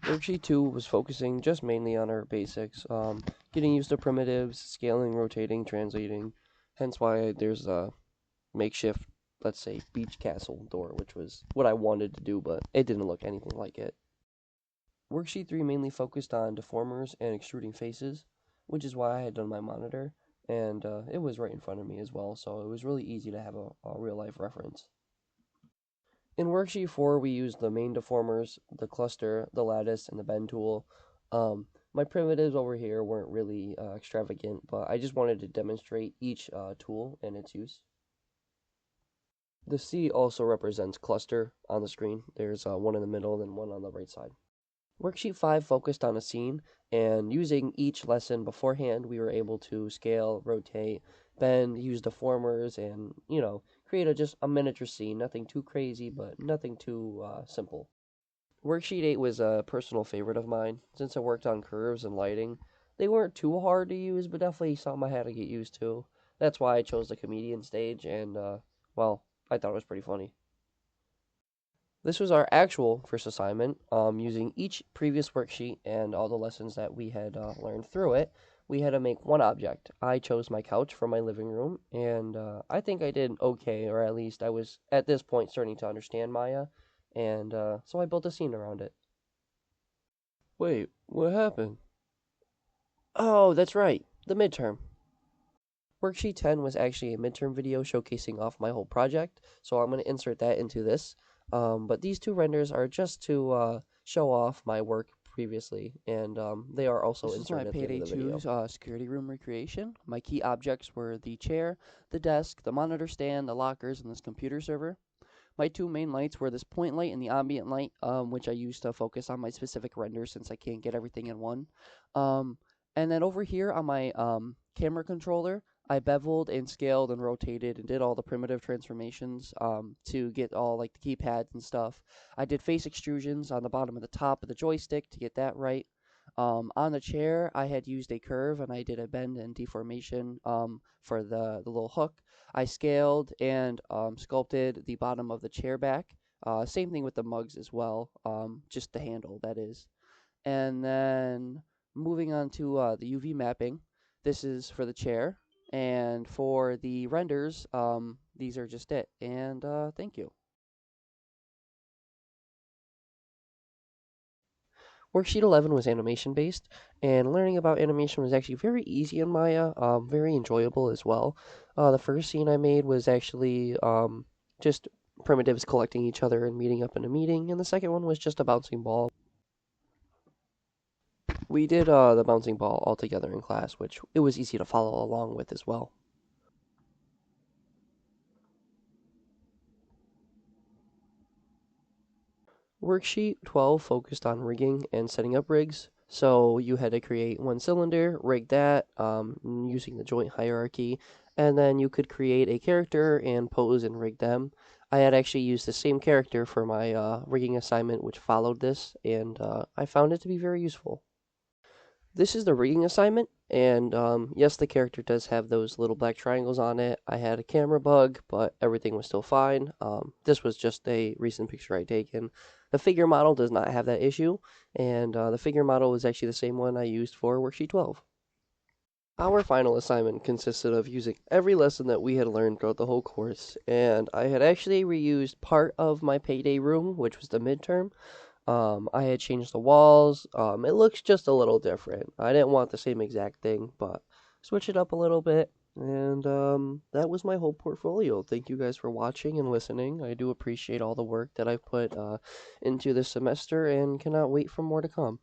Worksheet 2 was focusing just mainly on our basics, getting used to primitives, scaling, rotating, translating, hence why there's a makeshift, let's say, beach castle door, which was what I wanted to do, but it didn't look anything like it. Worksheet 3 mainly focused on deformers and extruding faces, which is why I had done my monitor, and it was right in front of me as well, so it was really easy to have a real-life reference. In Worksheet 4, we used the main deformers, the cluster, the lattice, and the bend tool. My primitives over here weren't really extravagant, but I just wanted to demonstrate each tool and its use. The C also represents cluster on the screen. There's one in the middle and one on the right side. Worksheet 5 focused on a scene, and using each lesson beforehand, we were able to scale, rotate, bend, use deformers, and, create just a miniature scene. Nothing too crazy, but nothing too simple. Worksheet 8 was a personal favorite of mine, since I worked on curves and lighting. They weren't too hard to use, but definitely something I had to get used to. That's why I chose the comedian stage, and, I thought it was pretty funny. This was our actual first assignment. Using each previous worksheet and all the lessons that we had learned through it, we had to make one object. I chose my couch for my living room, and I think I did okay, or at least I was at this point starting to understand Maya, and so I built a scene around it. Wait, what happened? Oh, that's right, the midterm. Worksheet 10 was actually a midterm video showcasing off my whole project, so I'm going to insert that into this. But these two renders are just to show off my work previously, and they are also inserted at the end of the video. This is my Payday 2's security room recreation. My key objects were the chair, the desk, the monitor stand, the lockers, and this computer server. My two main lights were this point light and the ambient light, which I used to focus on my specific render since I can't get everything in one. And then over here on my camera controller, I beveled and scaled and rotated and did all the primitive transformations to get all like the keypads and stuff. I did face extrusions on the bottom of the top of the joystick to get that right. On the chair, I had used a curve and I did a bend and deformation for the little hook. I scaled and sculpted the bottom of the chair back. Same thing with the mugs as well, just the handle, that is. And then moving on to the UV mapping, this is for the chair. And for the renders, these are just it. And thank you. Worksheet 11 was animation based, and learning about animation was actually very easy in Maya, very enjoyable as well. The first scene I made was actually just primitives collecting each other and meeting up in a meeting, and the second one was just a bouncing ball. We did the bouncing ball all together in class, which it was easy to follow along with as well. Worksheet 12 focused on rigging and setting up rigs. So you had to create one cylinder, rig that using the joint hierarchy, and then you could create a character and pose and rig them. I had actually used the same character for my rigging assignment, which followed this, and I found it to be very useful. This is the rigging assignment, and yes, the character does have those little black triangles on it. I had a camera bug, but everything was still fine. This was just a recent picture I taken. The figure model does not have that issue, and the figure model was actually the same one I used for Worksheet 12. Our final assignment consisted of using every lesson that we had learned throughout the whole course, and I had actually reused part of my payday room, which was the midterm. I had changed the walls. It looks just a little different. I didn't want the same exact thing, but switch it up a little bit. And that was my whole portfolio. Thank you guys for watching and listening. I do appreciate all the work that I've put into this semester and cannot wait for more to come.